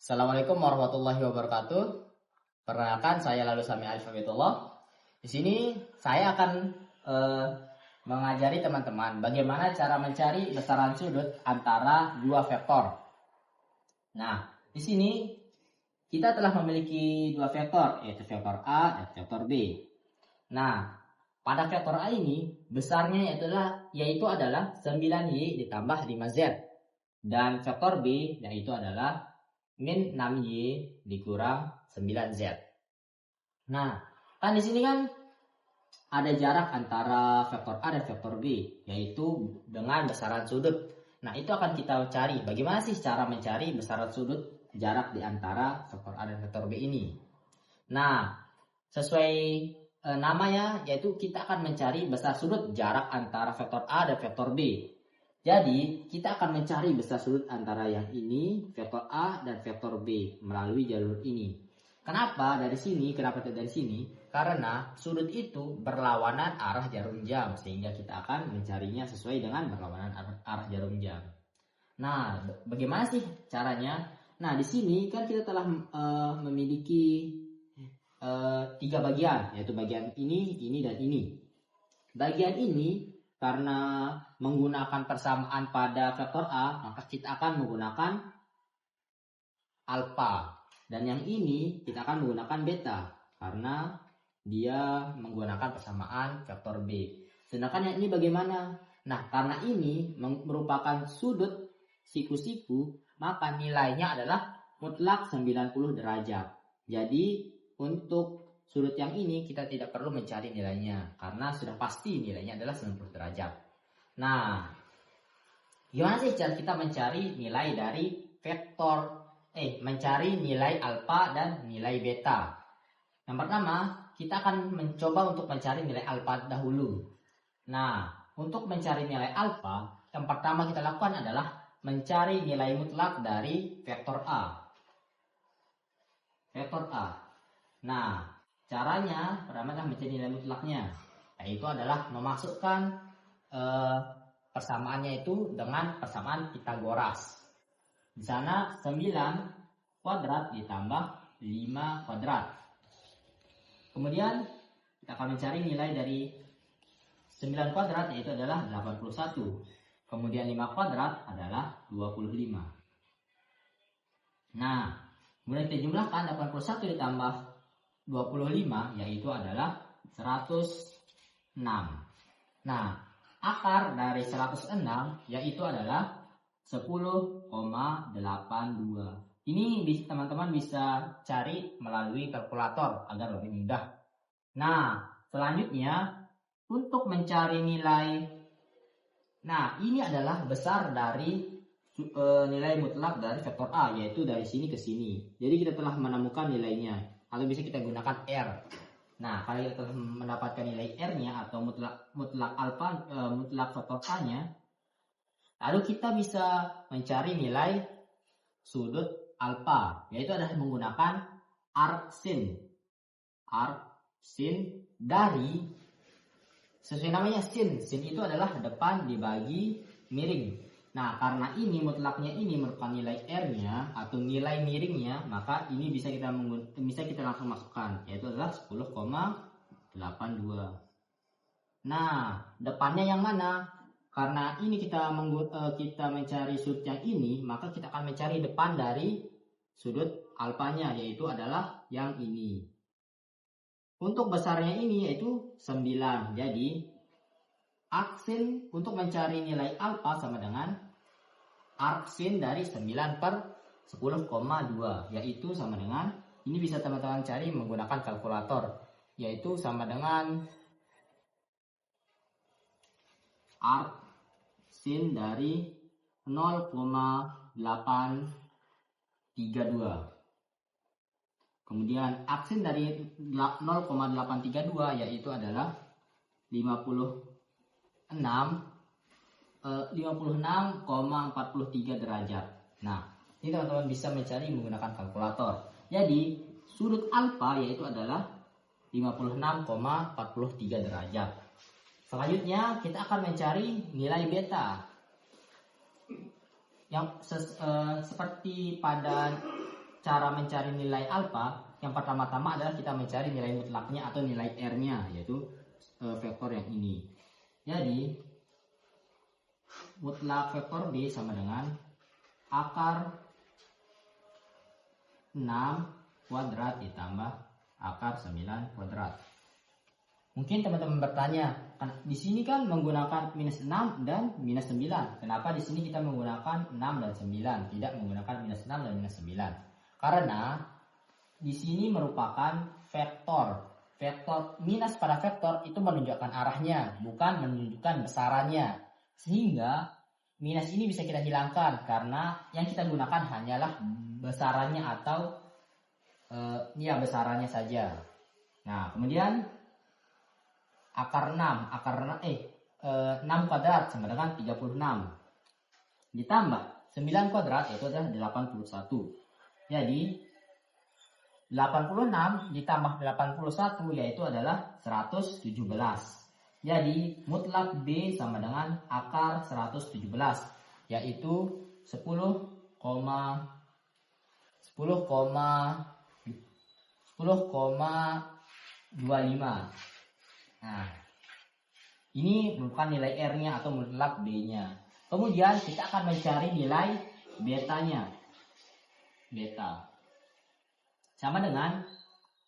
Assalamualaikum warahmatullahi wabarakatuh. Perkenalkan, saya Lalu Sami Alifabetullah. Di sini saya akan mengajari teman-teman bagaimana cara mencari besaran sudut antara dua vektor. Nah, di sini kita telah memiliki dua vektor, yaitu vektor A dan vektor B. Nah, pada vektor A ini besarnya yaitu adalah 9Y ditambah 5Z. Dan vektor B yaitu adalah min 6Y dikurang 9Z. Nah, kan di sini kan ada jarak antara vektor A dan vektor B, yaitu dengan besaran sudut. Nah, itu akan kita cari. Bagaimana sih cara mencari besaran sudut jarak di antara vektor A dan vektor B ini? Nah, sesuai namanya, yaitu kita akan mencari besar sudut jarak antara vektor A dan vektor B. Jadi, kita akan mencari besar sudut antara yang ini, vektor A dan vektor B melalui jalur ini. Kenapa dari sini? Kenapa tidak dari sini? Karena sudut itu berlawanan arah jarum jam, sehingga kita akan mencarinya sesuai dengan berlawanan arah jarum jam. Nah, bagaimana sih caranya? Nah, di sini kan kita telah memiliki 3 bagian, yaitu bagian ini, dan ini. Bagian ini karena menggunakan persamaan pada vektor A, maka kita akan menggunakan alfa. Dan yang ini kita akan menggunakan beta, karena dia menggunakan persamaan vektor B. Sedangkan yang ini bagaimana? Nah, karena ini merupakan sudut siku-siku, maka nilainya adalah mutlak 90 derajat. Jadi, untuk sudut yang ini kita tidak perlu mencari nilainya karena sudah pasti nilainya adalah 90 derajat. Nah, gimana sih cara kita mencari nilai dari mencari nilai alfa dan nilai beta? Yang pertama, kita akan mencoba untuk mencari nilai alfa dahulu. Nah, untuk mencari nilai alfa, yang pertama kita lakukan adalah mencari nilai mutlak dari vektor A. Vektor A. Nah, caranya pertama adalah mencari nilai mutlaknya, yaitu adalah memasukkan persamaannya itu dengan persamaan Pitagoras. Di sana 9 kuadrat ditambah 5 kuadrat. Kemudian kita akan mencari nilai dari 9 kuadrat, yaitu adalah 81. Kemudian 5 kuadrat adalah 25. Nah, kemudian kita jumlahkan 81 ditambah 25, yaitu adalah 106. Nah, akar dari 106 yaitu adalah 10,82. Ini teman-teman bisa cari melalui kalkulator agar lebih mudah. Nah, selanjutnya untuk mencari nilai, nah ini adalah besar dari nilai mutlak dari vektor A, yaitu dari sini ke sini. Jadi kita telah menemukan nilainya, atau bisa kita gunakan R. Nah, kalau kita telah mendapatkan nilai R-nya atau mutlak alfa, mutlak vektor A-nya, lalu kita bisa mencari nilai sudut alfa, yaitu adalah menggunakan arc sin. Arc sin dari, sesuai namanya sin. Sin itu adalah depan dibagi miring. Nah, karena ini mutlaknya ini merupakan nilai R-nya atau nilai miringnya, maka ini bisa kita langsung masukkan, yaitu adalah 10,82. Nah, depannya yang mana? Karena ini kita mencari sudut yang ini, maka kita akan mencari depan dari sudut alfanya, yaitu adalah yang ini. Untuk besarnya ini yaitu 9. Jadi arcsin untuk mencari nilai alfa sama dengan arcsin dari 9/10,2, yaitu sama dengan, ini bisa teman-teman cari menggunakan kalkulator, yaitu sama dengan arcsin dari 0,832. Kemudian arcsin dari 0,832 yaitu adalah 56,43 derajat. Nah, ini teman-teman bisa mencari menggunakan kalkulator. Jadi, sudut alfa yaitu adalah 56,43 derajat. Selanjutnya, kita akan mencari nilai beta. Yang seperti pada cara mencari nilai alfa, yang pertama-tama adalah kita mencari nilai mutlaknya atau nilai R-nya, yaitu vektor yang ini. Jadi mutlak vektor B sama dengan akar 6 kuadrat ditambah akar 9 kuadrat. Mungkin teman-teman bertanya, di sini kan menggunakan minus 6 dan minus 9. Kenapa di sini kita menggunakan 6 dan 9, tidak menggunakan minus 6 dan minus 9? Karena di sini merupakan vektor. Vektor minus pada vektor itu menunjukkan arahnya, bukan menunjukkan besarannya. Sehingga minus ini bisa kita hilangkan karena yang kita gunakan hanyalah besarannya atau besarannya saja. Nah, kemudian akar 6 kuadrat sama dengan 36 ditambah 9 kuadrat yaitu adalah 81. Jadi 86 ditambah 81 yaitu adalah 117. Jadi mutlak B sama dengan akar 117 yaitu 10,25. Nah, ini merupakan nilai R-nya atau mutlak B-nya. Kemudian kita akan mencari nilai betanya. Beta sama dengan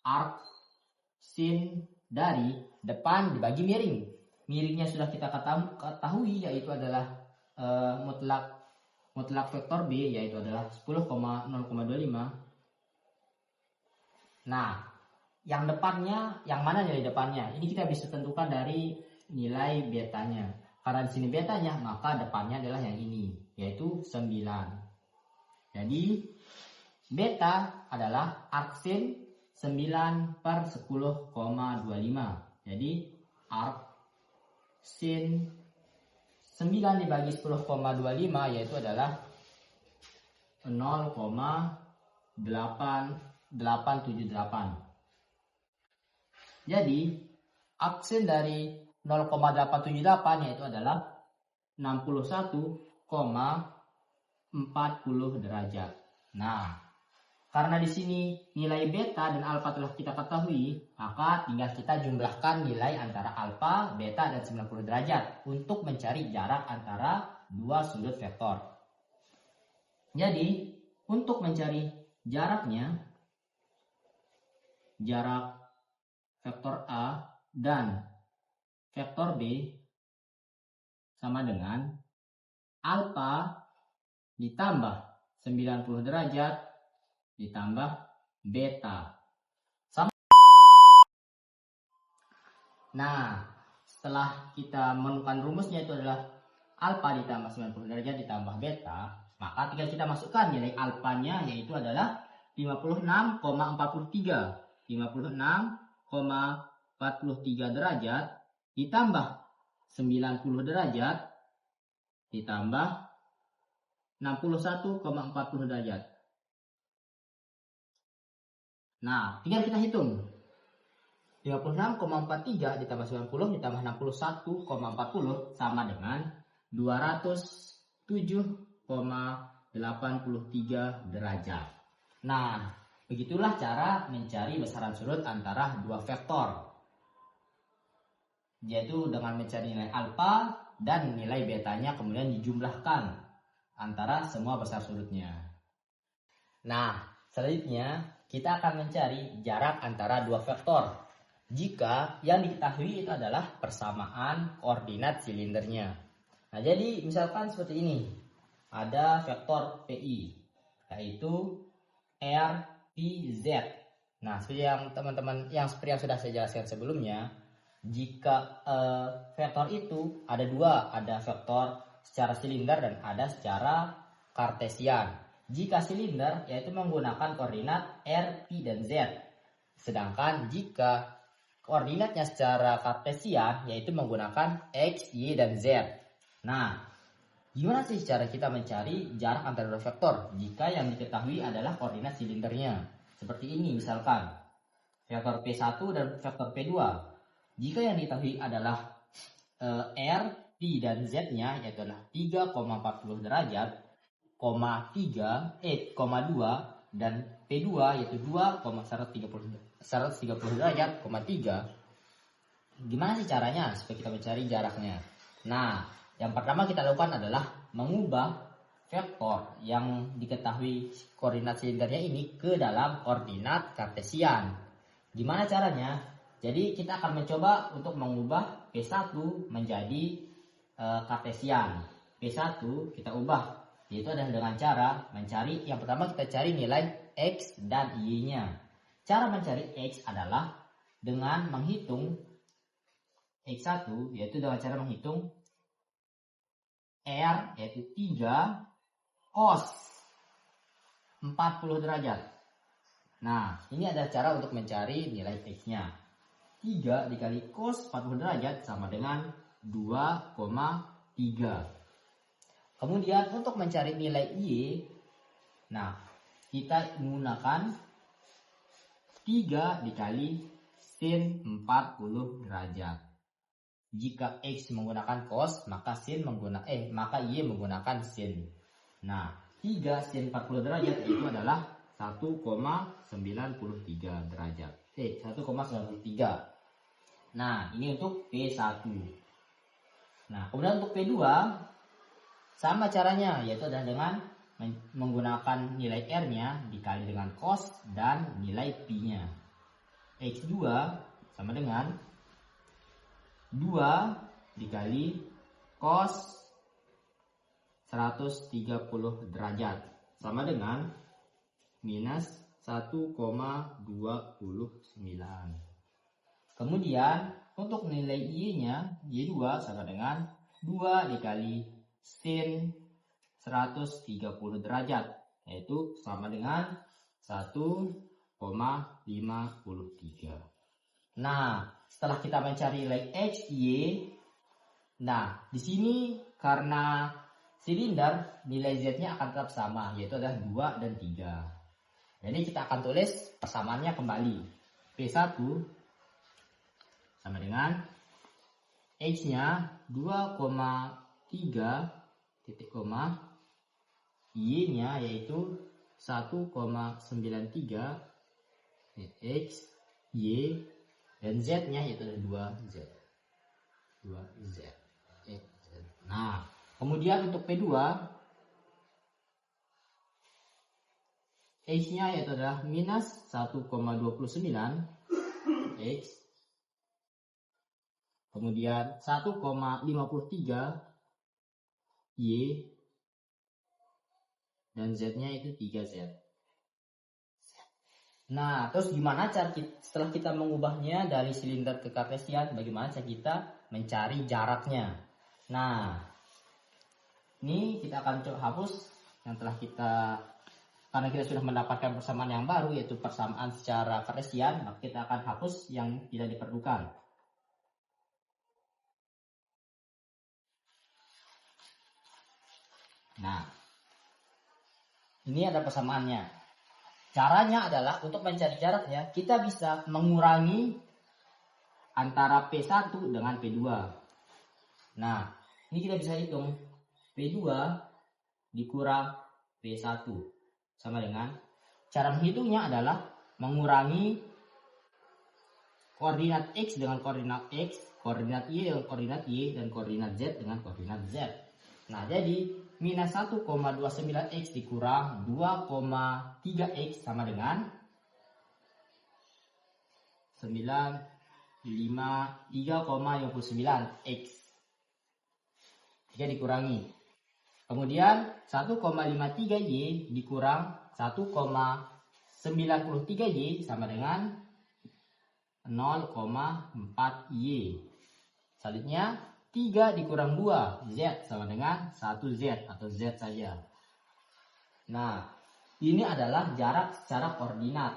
arc sin dari depan dibagi miring. Miringnya sudah kita ketahui yaitu adalah mutlak vektor B yaitu adalah 10,025. Nah, yang depannya, yang mana nilai depannya? Ini kita bisa tentukan dari nilai betanya. Karena di sini betanya, maka depannya adalah yang ini, yaitu 9. Jadi beta adalah arc sin 9/10,25. Jadi arc sin 9 dibagi 10,25 yaitu adalah 0,8878. Jadi arc sin dari 0,878 yaitu adalah 61,40 derajat. Nah, karena di sini nilai beta dan alfa telah kita ketahui, maka tinggal kita jumlahkan nilai antara alfa, beta, dan 90 derajat untuk mencari jarak antara dua sudut vektor. Jadi, untuk mencari jaraknya, jarak vektor A dan vektor B sama dengan alfa ditambah 90 derajat ditambah beta. Nah, setelah kita menemukan rumusnya itu adalah alfa ditambah 90 derajat ditambah beta, maka tinggal kita masukkan nilai alfanya yaitu adalah 56,43. 56,43 derajat ditambah 90 derajat ditambah 61,40 derajat. Nah, tinggal kita hitung. 56,43 ditambah 90 ditambah 61,40 sama dengan 207,83 derajat. Nah, begitulah cara mencari besaran sudut antara dua vektor, yaitu dengan mencari nilai alfa dan nilai betanya kemudian dijumlahkan antara semua besar sudutnya. Nah, selanjutnya kita akan mencari jarak antara dua vektor jika yang diketahui itu adalah persamaan koordinat silindernya. Nah, jadi misalkan seperti ini. Ada vektor PI yaitu RPZ. Nah, seperti yang teman-teman yang sudah saya jelaskan sebelumnya, jika vektor itu ada dua, ada vektor secara silinder dan ada secara kartesian. Jika silinder yaitu menggunakan koordinat R, P, dan Z. Sedangkan jika koordinatnya secara kartesian yaitu menggunakan X, Y, dan Z. Nah, gimana sih cara kita mencari jarak antara dua vektor jika yang diketahui adalah koordinat silindernya? Seperti ini misalkan, vektor P1 dan vektor P2. Jika yang diketahui adalah R, P, dan Z-nya yaitu adalah 3,40 derajat, 2, dan P2 yaitu 2,130 derajat, 3. Gimana sih caranya supaya kita mencari jaraknya? Nah, yang pertama kita lakukan adalah mengubah vektor yang diketahui koordinat silindernya ini ke dalam koordinat kartesian. Gimana caranya? Jadi kita akan mencoba untuk mengubah P1 menjadi kartesian. P1 kita ubah, yaitu adalah dengan cara mencari, yang pertama kita cari nilai X dan Y-nya. Cara mencari X adalah dengan menghitung X1, yaitu dengan cara menghitung R, yaitu 3 cos 40 derajat. Nah, ini adalah cara untuk mencari nilai X-nya. 3 dikali cos 40 derajat sama dengan 2,3. Kemudian untuk mencari nilai Y, nah kita menggunakan 3 dikali sin 40 derajat. Jika X menggunakan cos, maka Y menggunakan sin. Nah, 3 sin 40 derajat itu adalah 1,93 derajat. 1,93. Nah, ini untuk P1. Nah, kemudian untuk P2 sama caranya, yaitu adalah dengan menggunakan nilai R-nya dikali dengan cos dan nilai P-nya. X2 sama dengan 2 dikali cos 130 derajat sama dengan minus 1,29. Kemudian untuk nilai Y-nya, Y2 sama dengan 2 dikali sin 130 derajat, yaitu sama dengan 1,53. Nah, setelah kita mencari nilai X, Y, nah di sini karena silinder nilai Z-nya akan tetap sama, yaitu adalah 2 dan 3. Jadi kita akan tulis persamaannya kembali. P1 sama dengan X-nya 2,3 titik koma, Y-nya yaitu 1,93 X, Y, dan Z-nya yaitu 2Z. Nah, kemudian untuk P2 X-nya yaitu adalah minus 1,29 X, kemudian 1,53 Y, dan Z-nya itu 3Z. Nah, terus gimana cara setelah kita mengubahnya dari silinder ke kartesian, bagaimana cara kita mencari jaraknya? Nah, ini kita akan coba hapus yang telah karena kita sudah mendapatkan persamaan yang baru, yaitu persamaan secara kartesian, maka kita akan hapus yang tidak diperlukan. Nah, ini ada persamaannya. Caranya adalah untuk mencari jaraknya, kita bisa mengurangi antara P1 dengan P2. Nah, ini kita bisa hitung P2 dikurang P1 sama dengan, cara menghitungnya adalah mengurangi koordinat X dengan koordinat X, koordinat Y dengan koordinat Y, dan koordinat Z dengan koordinat Z. Nah, jadi minus 1,29 X dikurang 2,3 X sama dengan 3,59 X. 3 dikurangi. Kemudian 1,53 Y dikurang 1,93 Y sama dengan 0,4 Y. Selanjutnya 3 dikurang 2 Z sama dengan 1Z atau Z saja. Nah, ini adalah jarak secara koordinat.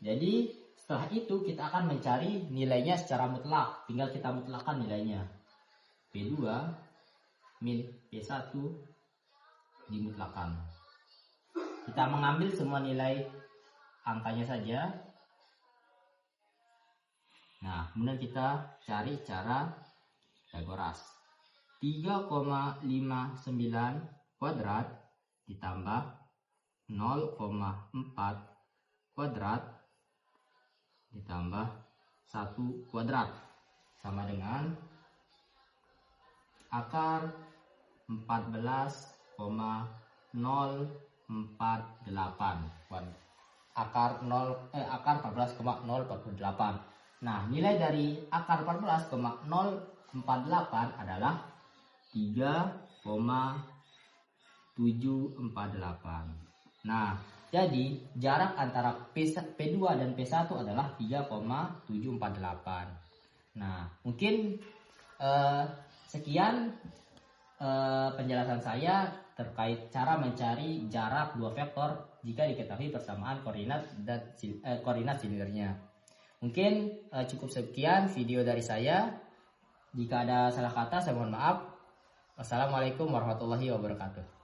Jadi setelah itu kita akan mencari nilainya secara mutlak. Tinggal kita mutlakkan nilainya. P2 min P1 dimutlakkan. Kita mengambil semua nilai angkanya saja. Nah, kemudian kita cari cara Pythagoras. 3,59 kuadrat ditambah 0,4 kuadrat ditambah 1 kuadrat sama dengan akar 14,048 akar 14,048. Nah, nilai dari akar 14,048 adalah 3,748. Nah, jadi jarak antara P2 dan P1 adalah 3,748. Nah, mungkin sekian penjelasan saya terkait cara mencari jarak dua vektor jika diketahui persamaan koordinat dan koordinat silinder-nya. Mungkin cukup sekian video dari saya. Jika ada salah kata, saya mohon maaf. Wassalamualaikum warahmatullahi wabarakatuh.